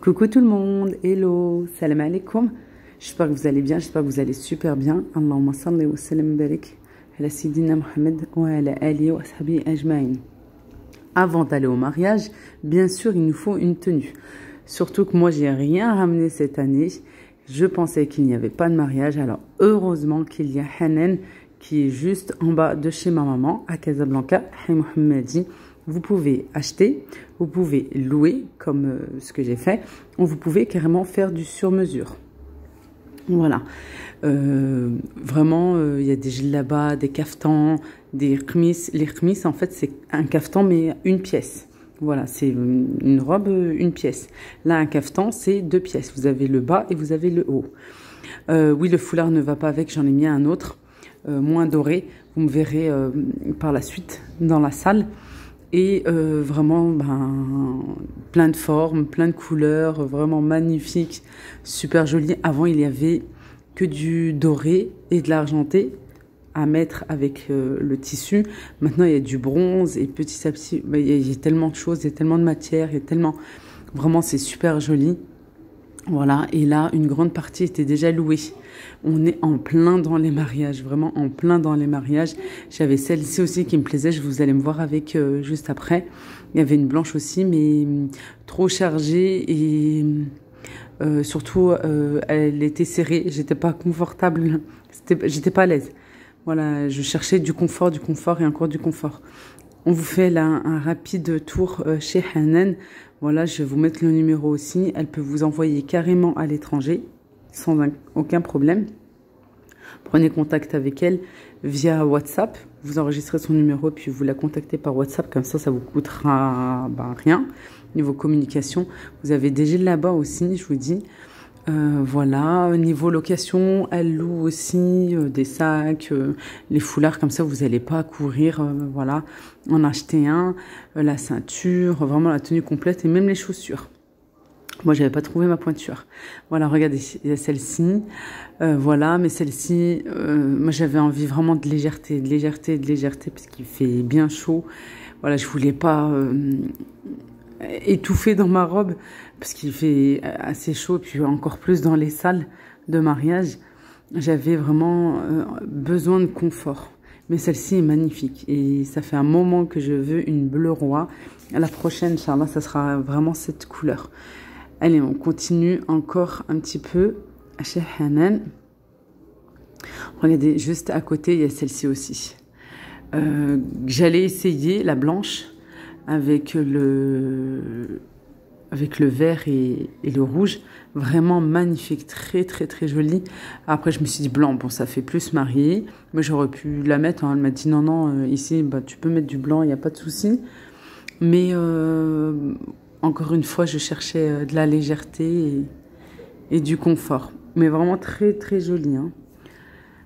Coucou tout le monde, hello, salam alaikum. J'espère que vous allez bien, j'espère que vous allez super bien. Allahumma salli wa sallam barik ala Sayyidina Muhammad wa ala alihi wa ashabihi ajma'in. Avant d'aller au mariage, bien sûr, il nous faut une tenue. Surtout que moi, j'ai rien ramené cette année. Je pensais qu'il n'y avait pas de mariage. Alors, heureusement qu'il y a Hanan qui est juste en bas de chez ma maman à Casablanca, Mohamedi. Vous pouvez acheter, vous pouvez louer, comme ce que j'ai fait, ou vous pouvez carrément faire du sur-mesure. Voilà. Vraiment, il y a des djellabas, des kaftans, des khmis. Les khmis, en fait, c'est un kaftan, mais une pièce. Voilà, c'est une robe, une pièce. Là, un kaftan, c'est deux pièces. Vous avez le bas et vous avez le haut. Oui, le foulard ne va pas avec, j'en ai mis un autre, moins doré. Vous me verrez par la suite dans la salle. Et vraiment, plein de formes, plein de couleurs, vraiment magnifique, super joli. Avant, il y avait que du doré et de l'argenté à mettre avec le tissu. Maintenant, il y a du bronze et petit à petit, il y a tellement de choses, il y a tellement de matière, il y a tellement... Vraiment, c'est super joli. Voilà, et là, une grande partie était déjà louée. On est en plein dans les mariages, vraiment en plein dans les mariages. J'avais celle-ci aussi qui me plaisait, vous allez me voir avec juste après. Il y avait une blanche aussi, mais trop chargée et surtout, elle était serrée. J'étais pas confortable, j'étais pas à l'aise. Voilà, je cherchais du confort et encore du confort. On vous fait là un rapide tour chez Hanan. Voilà, je vais vous mettre le numéro aussi. Elle peut vous envoyer carrément à l'étranger, sans aucun problème. Prenez contact avec elle via WhatsApp. Vous enregistrez son numéro, puis vous la contactez par WhatsApp. Comme ça vous coûtera rien. Niveau communication, vous avez des gels là-bas aussi, je vous dis. Voilà, niveau location, elle loue aussi des sacs, les foulards, comme ça vous n'allez pas courir, voilà, en acheter un, la ceinture, vraiment la tenue complète et même les chaussures. Moi, j'avais pas trouvé ma pointure. Voilà, regardez, il y a celle-ci, voilà, mais celle-ci, moi j'avais envie vraiment de légèreté, parce qu'il fait bien chaud. Voilà, je voulais pas étouffée dans ma robe parce qu'il fait assez chaud, puis encore plus dans les salles de mariage. J'avais vraiment besoin de confort. Mais celle-ci est magnifique et ça fait un moment que je veux une bleu roi. La prochaine, Inch'Allah, ça sera vraiment cette couleur. Allez, on continue encore un petit peu chez Hanan. Regardez, juste à côté, il y a celle-ci aussi. J'allais essayer la blanche avec le vert et le rouge, vraiment magnifique, très très très joli. Après je me suis dit blanc, bon ça fait plus mariée, mais j'aurais pu la mettre, hein. Elle m'a dit non, ici tu peux mettre du blanc, il n'y a pas de souci. Mais encore une fois je cherchais de la légèreté et du confort, mais vraiment très très joli, hein.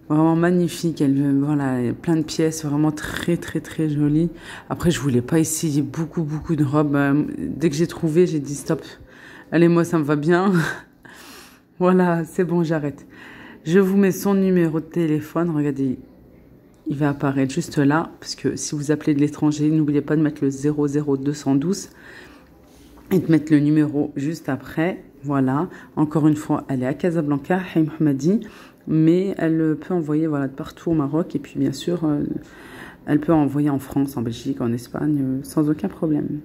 Vraiment magnifique, voilà, plein de pièces, vraiment très très très jolie. Après, je voulais pas essayer beaucoup de robes. Dès que j'ai trouvé, j'ai dit stop. Allez, moi ça me va bien. Voilà, c'est bon, j'arrête. Je vous mets son numéro de téléphone. Regardez, il va apparaître juste là, parce que si vous appelez de l'étranger, n'oubliez pas de mettre le 00212 et de mettre le numéro juste après. Voilà, encore une fois, elle est à Casablanca, Haïm Mohamedi. Mais elle peut envoyer voilà, de partout au Maroc. Et puis, bien sûr, elle peut envoyer en France, en Belgique, en Espagne, sans aucun problème.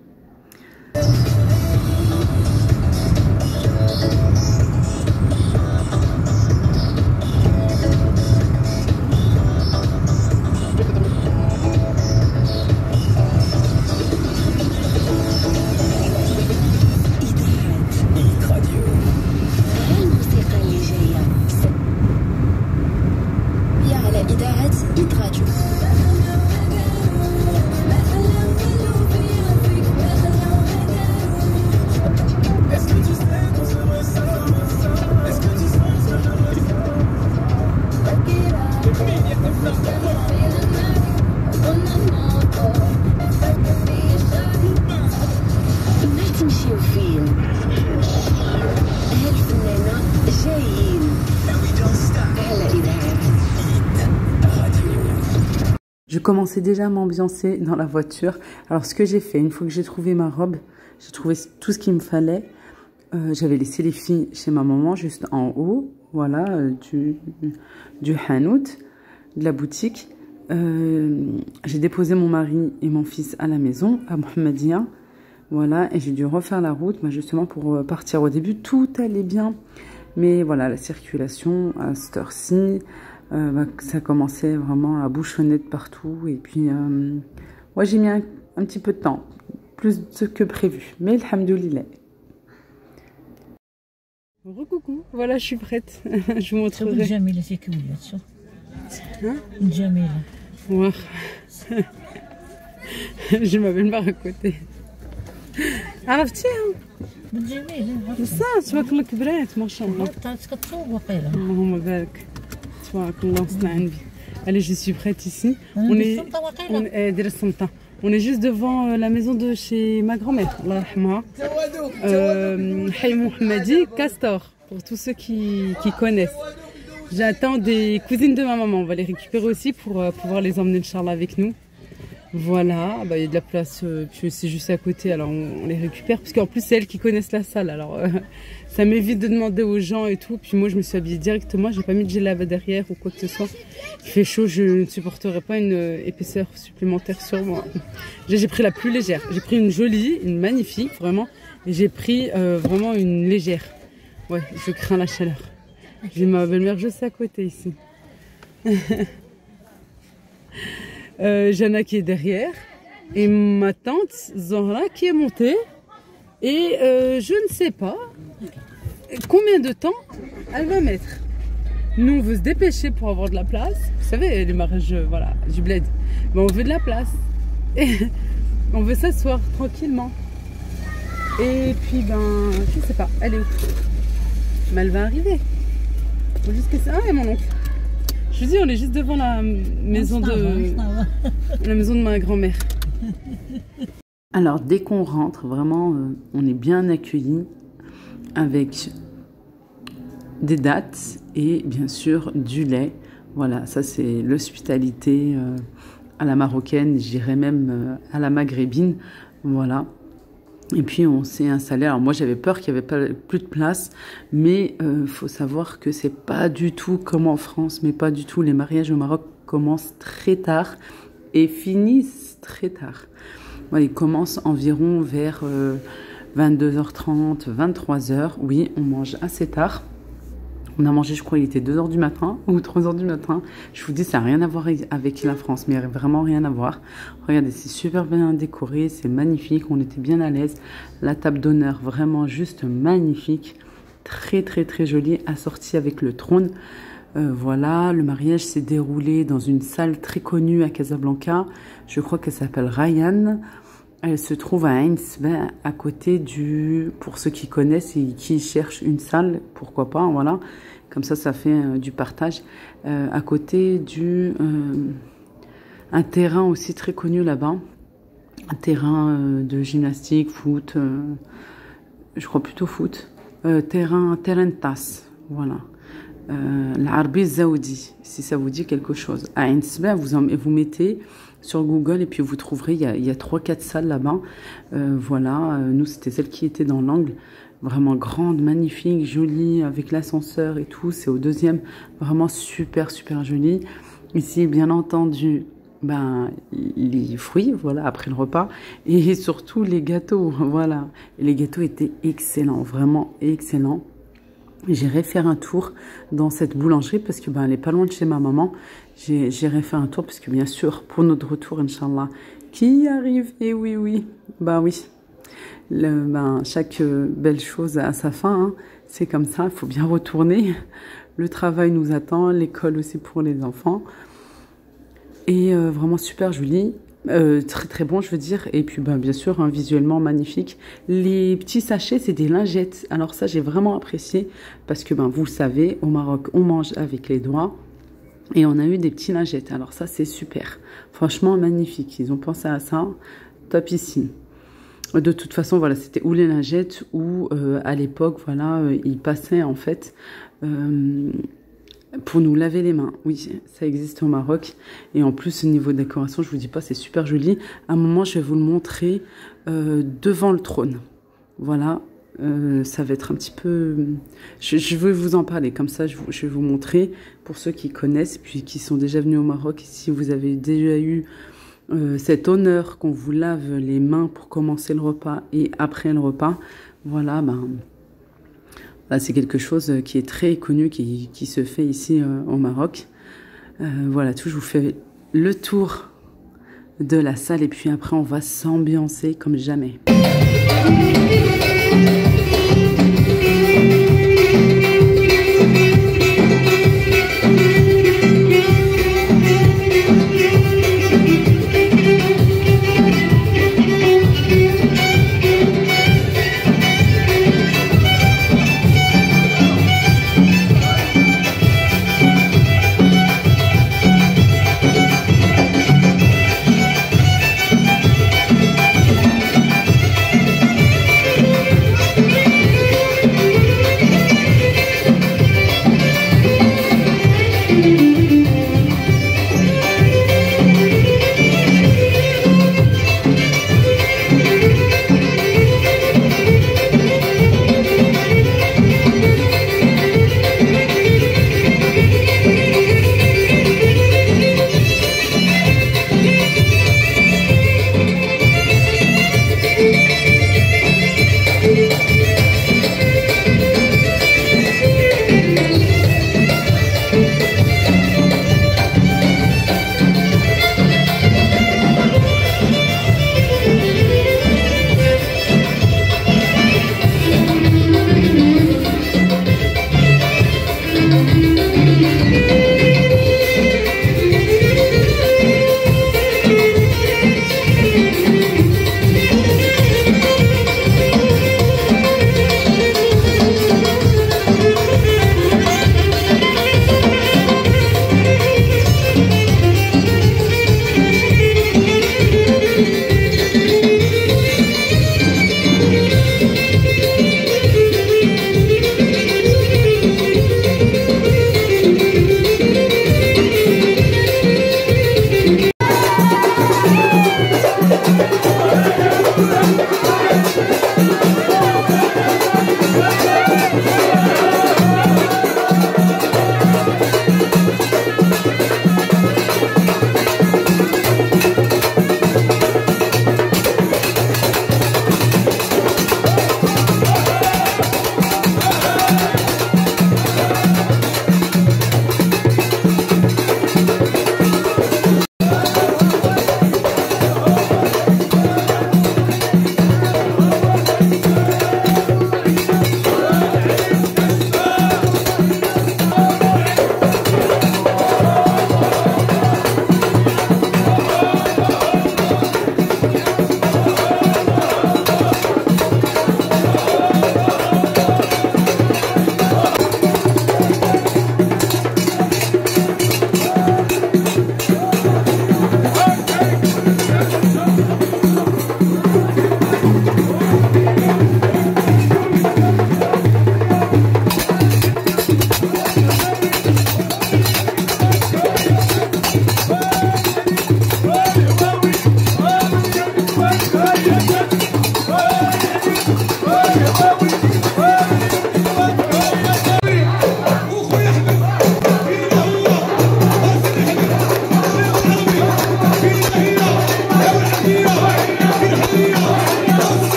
Je commençais déjà à m'ambiancer dans la voiture. Alors, ce que j'ai fait, une fois que j'ai trouvé ma robe, j'ai trouvé tout ce qu'il me fallait. J'avais laissé les filles chez ma maman, juste en haut, voilà, du hanout, de la boutique. J'ai déposé mon mari et mon fils à la maison, à Mohammedia. Voilà, et j'ai dû refaire la route, bah, justement pour partir. Au début, tout allait bien. Mais voilà, la circulation, à cette heure-ci, bah, ça commençait vraiment à bouchonner de partout. Et puis, ouais, j'ai mis un petit peu de temps, plus que prévu. Mais alhamdoulilah. Recoucou, voilà, je suis prête. Je vous montrerai. Jamila, c'est que vous Hein? Jamila. Ouais. Je m'appelle pas à côté. عرفتيهم؟ جميلة. بصح تبارك الله كبرات ما شاء الله. كتصوب وقيلة. اللهم بارك. تبارك الله وصلنا عندي. Allez, je suis prête ici. دير السلطة. On est juste devant la maison de chez ma grand-mère, Allah yarhamha. Hay Mohammadi, Castor, pour tous ceux qui connaissent. J'attends des cousines de ma maman, on va les récupérer aussi pour pouvoir les emmener, Inch'Allah, avec nous. Voilà, bah, y a de la place, puis c'est juste à côté, alors on les récupère, parce qu'en plus c'est elles qui connaissent la salle, alors ça m'évite de demander aux gens et tout. Puis moi je me suis habillée directement, j'ai pas mis de djellaba derrière ou quoi que ce soit. Il fait chaud, je ne supporterai pas une épaisseur supplémentaire sur moi. J'ai pris la plus légère, j'ai pris une jolie, une magnifique vraiment, et j'ai pris vraiment une légère. Ouais, je crains la chaleur. J'ai ma belle-mère juste à côté ici. Jana qui est derrière et ma tante Zahra qui est montée et je ne sais pas combien de temps elle va mettre. Nous on veut se dépêcher pour avoir de la place, vous savez les mariages voilà, du bled, mais on veut de la place et on veut s'asseoir tranquillement et puis ben je sais pas, elle est où? Mais elle va arriver jusqu'à ça. Ah, et mon oncle. Je vous dis, on est juste devant la maison de ma grand-mère. Alors, dès qu'on rentre, vraiment, on est bien accueillis avec des dattes et bien sûr du lait. Voilà, ça c'est l'hospitalité à la marocaine, j'irais même à la maghrébine. Voilà. Et puis on s'est installé. Alors moi j'avais peur qu'il n'y avait plus de place, mais faut savoir que c'est pas du tout comme en France, mais pas du tout. Les mariages au Maroc commencent très tard et finissent très tard. Ouais, ils commencent environ vers 22h30, 23h. Oui, on mange assez tard. On a mangé, je crois, il était 2h du matin ou 3h du matin. Je vous dis, ça n'a rien à voir avec la France, mais vraiment rien à voir. Regardez, c'est super bien décoré, c'est magnifique, on était bien à l'aise. La table d'honneur, vraiment juste magnifique. Très, très, très jolie, assortie avec le trône. Voilà, le mariage s'est déroulé dans une salle très connue à Casablanca. Je crois qu'elle s'appelle Ryan. Elle se trouve à Ain Sebaa, à côté du... Pour ceux qui connaissent et qui cherchent une salle, pourquoi pas, voilà. Comme ça fait du partage. À côté du... un terrain aussi très connu là-bas. Un terrain de gymnastique, foot. Je crois plutôt foot. Terrain de tasse, voilà. L'Arbi Zaoudi, si ça vous dit quelque chose. À Ain Sebaa, vous mettez... sur Google et puis vous trouverez, il y a 3-4 salles là-bas. Voilà, nous c'était celle qui était dans l'angle, vraiment grande, magnifique, jolie, avec l'ascenseur et tout. C'est au deuxième, vraiment super, super joli. Ici, bien entendu, ben, les fruits, voilà, après le repas. Et surtout les gâteaux, voilà. Et les gâteaux étaient excellents, vraiment excellents. J'irai faire un tour dans cette boulangerie parce que ben, elle est pas loin de chez ma maman. J'irai faire un tour parce que bien sûr, pour notre retour, Inch'Allah, qui arrive, et oui, oui, bah oui. Chaque belle chose a sa fin, hein. C'est comme ça, il faut bien retourner. Le travail nous attend, l'école aussi pour les enfants. Et vraiment super joli. Très très bon je veux dire, et puis bien sûr hein, visuellement magnifique. Les petits sachets c'est des lingettes, alors ça j'ai vraiment apprécié parce que vous le savez, au Maroc on mange avec les doigts et on a eu des petits lingettes, alors ça c'est super, franchement magnifique, ils ont pensé à ça, top ici. De toute façon voilà, c'était ou les lingettes ou à l'époque voilà, ils passaient en fait pour nous laver les mains. Oui, ça existe au Maroc. Et en plus, au niveau décoration, je vous dis pas, c'est super joli. À un moment, je vais vous le montrer devant le trône. Voilà, Ça va être un petit peu... Je vais vous en parler, comme ça je vais vous montrer pour ceux qui connaissent, puis qui sont déjà venus au Maroc. Si vous avez déjà eu cet honneur qu'on vous lave les mains pour commencer le repas et après le repas, voilà, là, c'est quelque chose qui est très connu, qui se fait ici au Maroc. Voilà, je vous fais le tour de la salle et puis après on va s'ambiancer comme jamais.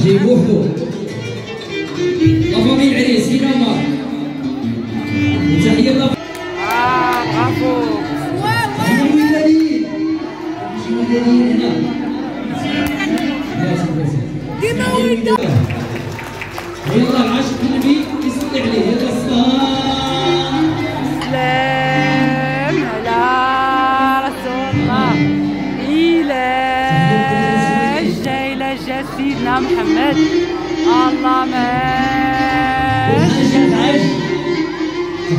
جيبوحو لافامي العريس هنا مار وتحية برافو شنو الدليل هنا ديما ويدا يلا العاشق النبي يصلي عليه يلا الصلاة سلام على رسول الله على سيدنا محمد. الله ما العيش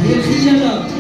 هي الخيانة.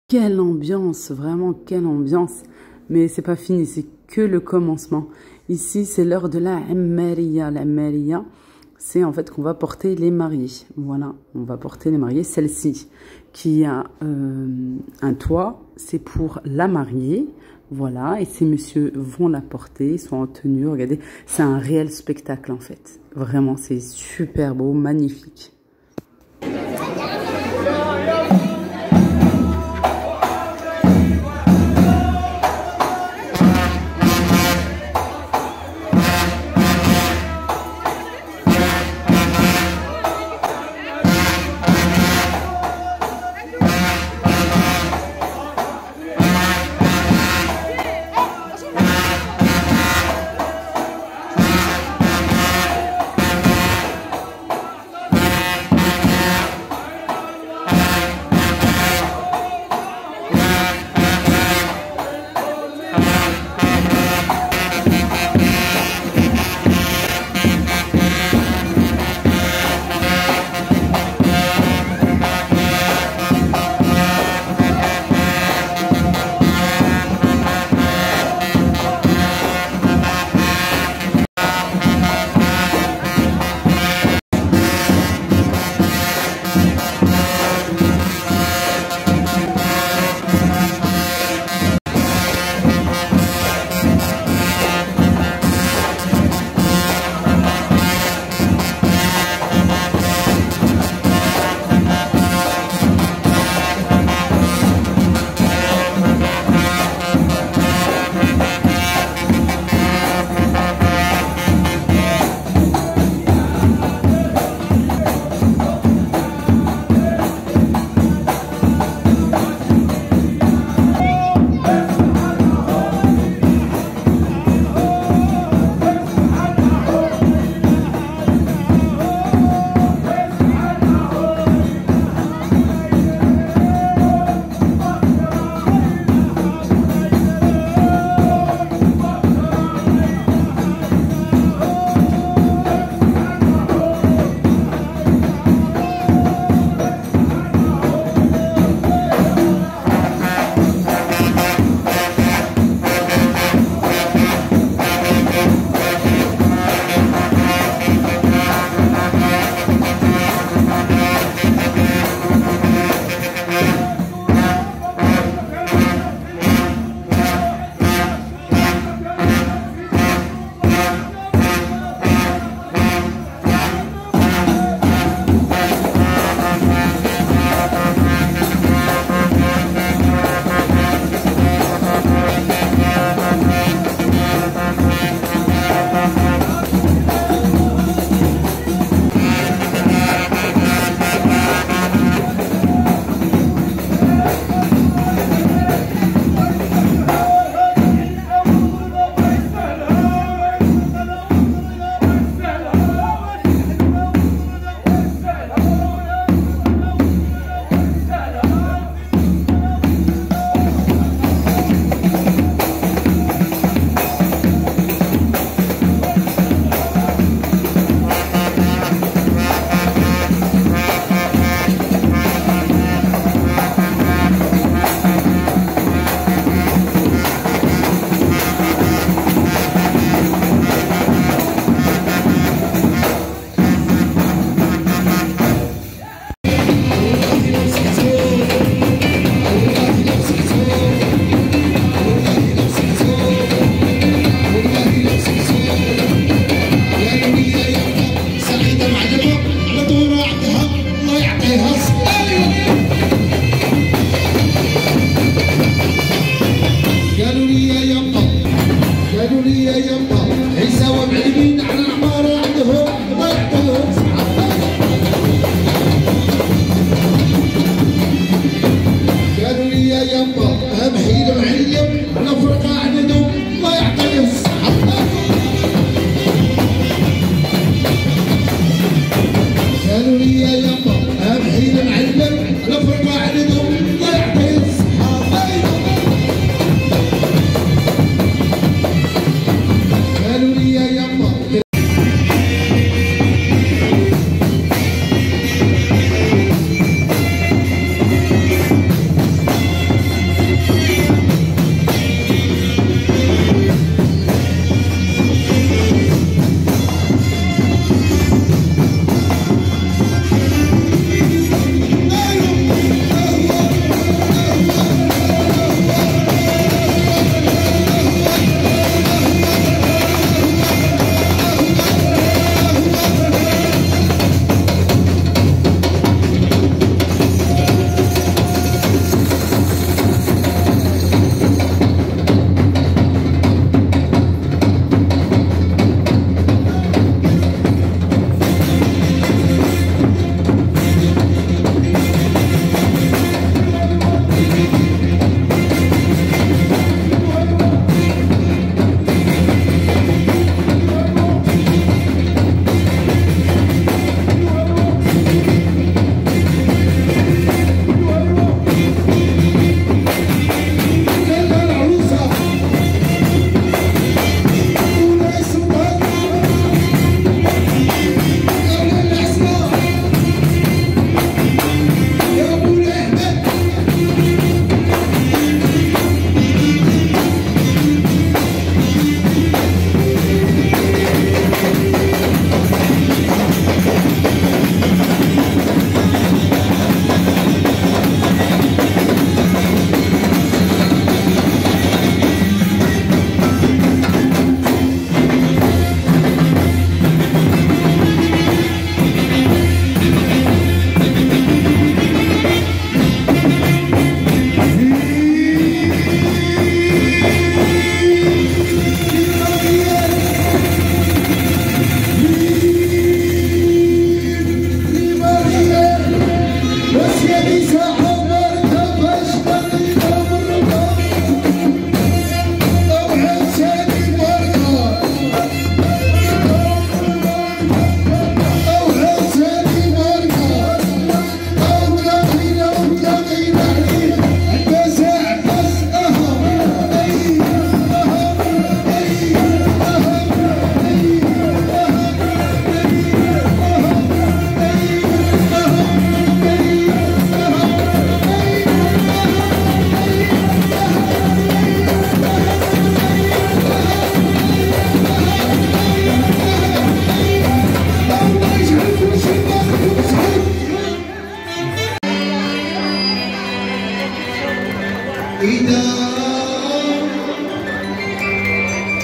Quelle ambiance, vraiment quelle ambiance. Mais c'est pas fini, c'est que le commencement. Ici, c'est l'heure de la Ammariya. La Ammariya, c'est en fait qu'on va porter les mariés. Voilà, on va porter les mariés. Celle-ci qui a un toit, c'est pour la mariée. Voilà, et ces messieurs vont la porter, ils sont en tenue. Regardez, c'est un réel spectacle en fait. Vraiment, c'est super beau, magnifique.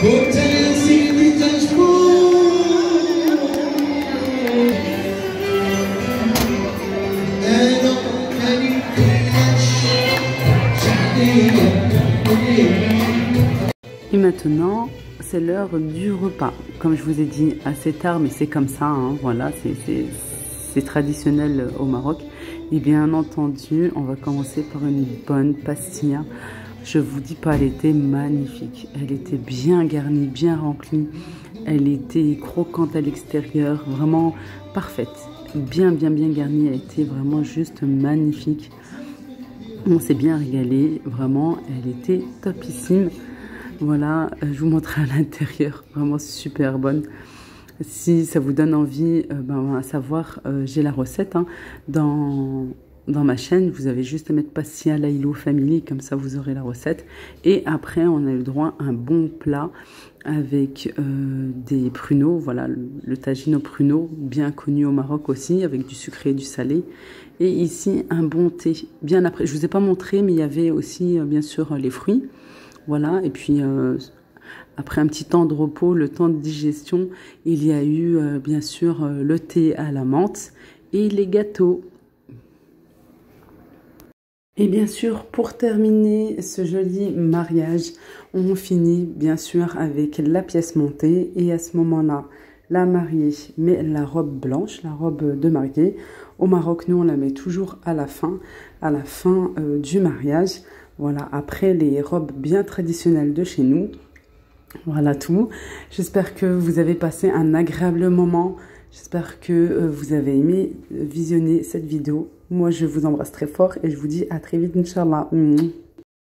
وانت يا سيدي تجبر انا ماني كلش شعبيه. Et maintenant, c'est l'heure du repas. Comme je vous ai dit, assez tard, mais c'est comme ça, hein, voilà, c'est traditionnel au Maroc. Et bien entendu, on va commencer par une bonne pastilla. Je vous dis pas, elle était magnifique. Elle était bien garnie, bien remplie. Elle était croquante à l'extérieur, vraiment parfaite. Bien garnie, elle était vraiment juste magnifique. On s'est bien régalé, vraiment, elle était topissime. Voilà, je vous montre à l'intérieur, vraiment super bonne. Si ça vous donne envie, à savoir, j'ai la recette hein, dans ma chaîne. Vous avez juste à mettre pastilla Lailo Family, comme ça vous aurez la recette. Et après, on a le droit à un bon plat avec des pruneaux, voilà, le tagine au pruneau, bien connu au Maroc aussi, avec du sucré et du salé. Et ici, un bon thé, bien après. Je vous ai pas montré, mais il y avait aussi, bien sûr, les fruits. Voilà, et puis après un petit temps de repos, le temps de digestion, il y a eu bien sûr le thé à la menthe et les gâteaux. Et bien sûr, pour terminer ce joli mariage, on finit bien sûr avec la pièce montée. Et à ce moment-là, la mariée met la robe blanche, la robe de mariée. Au Maroc, nous, on la met toujours à la fin du mariage. Voilà, après les robes bien traditionnelles de chez nous. Voilà tout. J'espère que vous avez passé un agréable moment. J'espère que vous avez aimé visionner cette vidéo. Moi, je vous embrasse très fort et je vous dis à très vite, Inch'Allah.